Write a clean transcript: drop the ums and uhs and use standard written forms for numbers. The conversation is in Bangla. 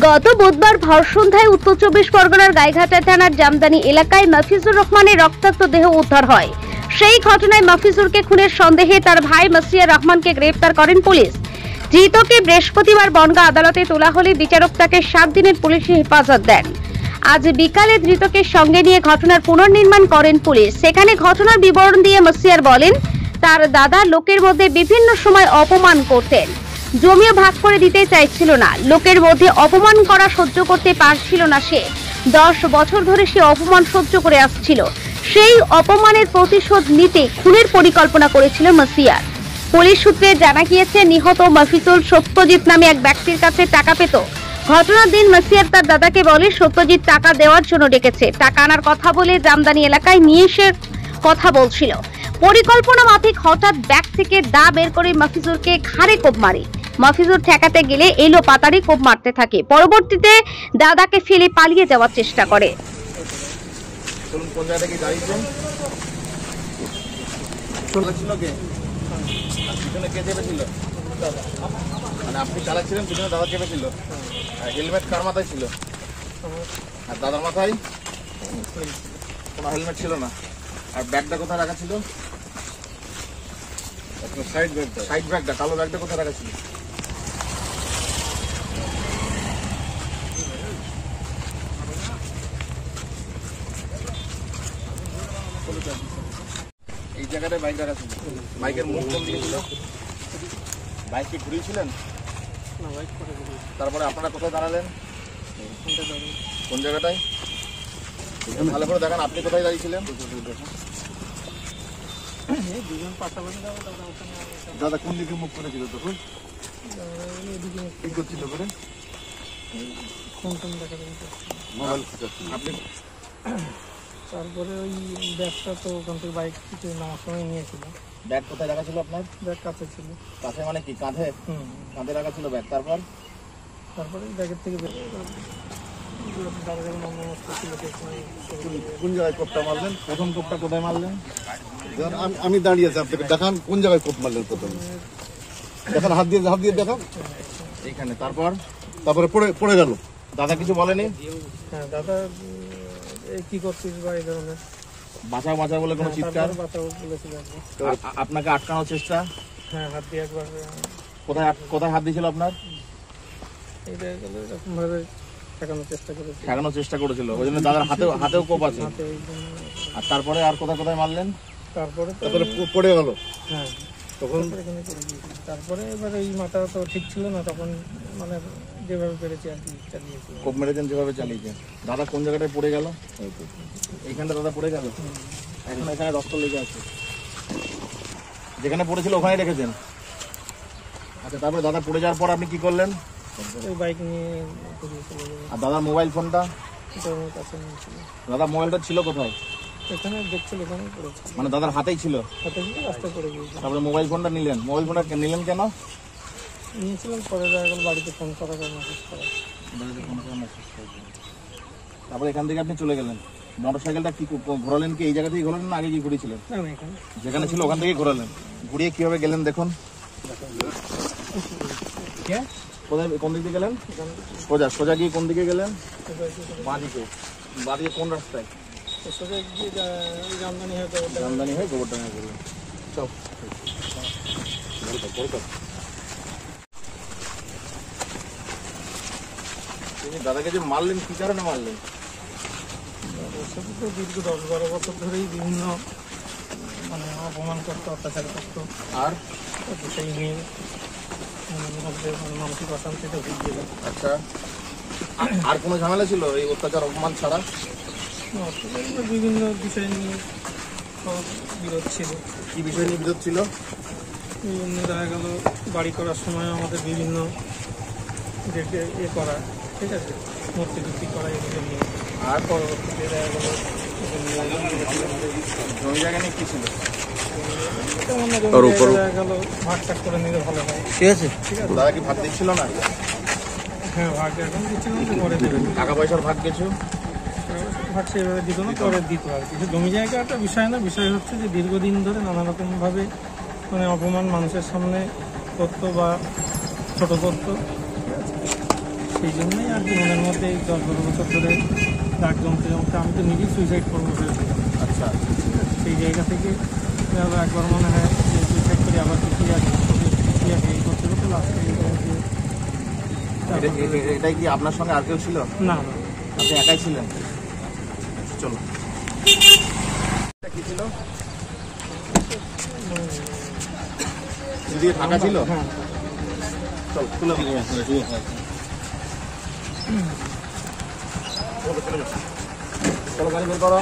গত বুধবার ভর সন্ধ্যায় উত্তর চব্বিশ পরগনার গাইঘাটা থানার জামদানি এলাকায় মাফিজুর রহমানের রক্তাক্ত দেহ উদ্ধার হয়। সেই ঘটনায় মাফিজুরকে খুনের সন্দেহে তার ভাই মাসিয়া রহমানকে গ্রেফতার করেন পুলিশ। ধৃতকে বৃহস্পতিবার বনগাঁ আদালতে তোলা হলে বিচারক তাকে 7 দিনের পুলিশি হেফাজত দেন। আজ বিকালে ধৃতকে সঙ্গে নিয়ে ঘটনার পুনর্নির্মাণ করেন পুলিশ। সেখানে ঘটনার বিবরণ দিয়ে মাসিয়ার বলেন, তার দাদা লোকের মধ্যে বিভিন্ন সময় অপমান করতেন, জমিও ভাগ করে দিতে চাইছিল না। লোকের মধ্যে অপমান করা সহ্য করতে পারছিল না সে। 10 বছর ধরে সে অপমান সহ্য করে আসছিল। সেই অপমানের প্রতিশোধ নিতে খুনের পরিকল্পনা করেছিল মাসিয়ার। পুলিশ সূত্রে জানা গিয়েছে, নিহত মাফিজুল সত্যজিৎ নামে এক ব্যক্তির কাছে টাকা পেত। ঘটনার দিন মাসিয়ার তার দাদাকে বলে সত্যজিৎ টাকা দেওয়ার জন্য ডেকেছে। টাকা আনার কথা বলে জামদানি এলাকায় নিয়ে এসে কথা বলছিল। পরিকল্পনা মাফিক হঠাৎ ব্যাগ থেকে দা বের করে মাফিজুরকে ঘাড়ে কোপ মারে। মাফিজুর ঠেকাতে গেলে এলো পাতারি কোপ মারতে থাকে। পরবর্তীতে দাদাকে ফেলে পালিয়ে যাওয়ার চেষ্টা করে। আপনি চালাচ্ছিলেন, পিছনে দাদা চেপেছিল। হেলমেট কার মাথায় ছিল? আর দাদার মাথায় কোনো হেলমেট ছিল না। আর ব্যাগটা কোথায় রাখা ছিল? সাইড ব্যাগটা, কালো ব্যাগটা কোথায় রাখা ছিল? এই জায়গাটায় বাইক রাখা ছিল। বাইকের মুখ কোন দিকে ছিল? বাইক কি ঘুরিয়েছিলেন? তারপরে আপনারা কোথায় দাঁড়ালেন? কোন জায়গাটায়? ভালো করে দেখান, আপনি কোথায় দাঁড়িয়েছিলেন? দাদা কোন দিকে মুখ করেছিল তখন? কি করছিল করে? আপনি তারপরে ওই ব্যাগটা তো ওখান থেকে বাইক থেকে নামার সময় নিয়েছিল। ব্যাগ কোথায় রাখা ছিল আপনার? ব্যাগ কাছে ছিল। কাছে মানে কি কাঁধে? কাঁধে রাখা ছিল ব্যাগ। তারপরে ব্যাগের থেকে কোন জায়গায় কোপটা মারলেন? প্রথম কোপটা কোথায় মারলেন? আমি দাঁড়িয়ে আছি, আপনাকে দেখান কোন জায়গায় কোপ মারলেন প্রথম। দেখান, হাত দিয়ে দেখান এইখানে। তারপরে পড়ে গেল। দাদা কিছু বলেনি? হ্যাঁ, দাদা কি করছিস বা এই ধরনের বাঁচা বলে কোনো চিৎকার? বাঁচাও বলেছিল। আপনাকে আটকানোর চেষ্টা? হ্যাঁ, হাত দিয়ে একবার। কোথায় হাত দিয়েছিল আপনার? এইটা এরকম ভাবে ঠেকানোর চেষ্টা করেছিল। ওই জন্য দাদার হাতেও কোপ আছে। আর তারপরে আর কোথায় মারলেন? তারপরে পড়ে গেল। হ্যাঁ, তখন তারপরে এবার এই মাথা তো ঠিক ছিল না, তখন মানে যেভাবে পেরেছি আর কি চালিয়েছি। কোপ মেরেছেন যেভাবে চালিয়েছেন। দাদা কোন জায়গাটায় পড়ে গেল? এইখানটা দাদা পড়ে গেল। এখন এখানে রক্ত লেগে আছে। যেখানে পড়েছিল ওখানেই রেখেছেন? আচ্ছা, তারপরে দাদা পড়ে যাওয়ার পর আপনি কি করলেন? বাইক নিয়ে। আর দাদার মোবাইল ফোনটা? দাদা মোবাইলটা ছিল কোথায়? এখানে দেখছিল, এখানে পড়েছে। মানে দাদার হাতেই ছিল? হাতে ছিল, রাস্তায় পড়ে গিয়েছে। তারপরে মোবাইল ফোনটা নিলেন? মোবাইল ফোনটা নিলেন কেন? নিয়েছিলাম, পরে দেখা গেল বাড়িতে ফোন করা, মেসেজ করা। তারপরে এখান থেকে আপনি চলে গেলেন। মোটরসাইকেলটা কি ঘোরালেন? কি এই জায়গা থেকে ঘোরালেন না আগে কি ঘুরেছিলেন? যেখানে ছিল ওখান থেকে ঘোরালেন। ঘুরিয়ে কিভাবে গেলেন দেখুন। কোথায়, কোন দিক দিয়ে গেলেন? সোজা গিয়ে কোন দিকে গেলেন? বাঁদিকে কোন রাস্তায়? জামদানি হয়ে গোবরডাঙ্গা গেলেন। তিনি দাদাকে যে মারলেন, কি কারণে মারলেন? দীর্ঘ 10-12 বছর ধরেই বিভিন্ন মানে অপমান করতো, অত্যাচার করতো। আর সেই নিয়ে মানসিক অশান্তিতে ভুগছিল। আচ্ছা, আর কোনো ঝামেলা ছিল এই অত্যাচার অপমান ছাড়া? বিভিন্ন বিষয় নিয়ে বিরোধ ছিল। কি বিষয় নিয়ে বিরোধ ছিল? বিভিন্ন দেখা গেল বাড়ি করার সময় আমাদের বিভিন্ন করা, ঠিক আছে, মূর্তি টুর্তি করা, এগুলো নিয়ে। আর পরবর্তীতে দেখা গেল জমি জায়গা নিয়ে কি ছিল? দেখা গেল ভাগ টাগ করে নিলে ভালো হয়। ঠিক আছে। দাদা কি ভাগ দিচ্ছিল না? হ্যাঁ, ভাগ এখন দিচ্ছিলাম, পরে টাকা পয়সার ভাগ কিছু ভাগ সেভাবে দিত না, পরে দিত আর কি। জমি জায়গা একটা বিষয় না, বিষয় হচ্ছে যে দীর্ঘদিন ধরে নানা রকমভাবে মানে অপমান মানুষের সামনে করতো বা ছোট করতো। সেই জন্যই আর কি মনের মধ্যে 10-12 বছর ধরে রাগ জমতে জমতে আমি তো নিজেই সুইসাইড করবো ভেবেছিলাম। আচ্ছা, সেই জায়গা থেকে একবার মনে হয় যে সুইসাইড করি, আবার কি আছে এই করতে করতে লাস্টে এটাই কি আপনার সঙ্গে আর কেউ ছিল? না, আপনি একাই ছিলেন? চলো, কি ছিল? দিদি ফাঁকা ছিল? হ্যাঁ, চলো তুলে চলো গাড়ি বের করো।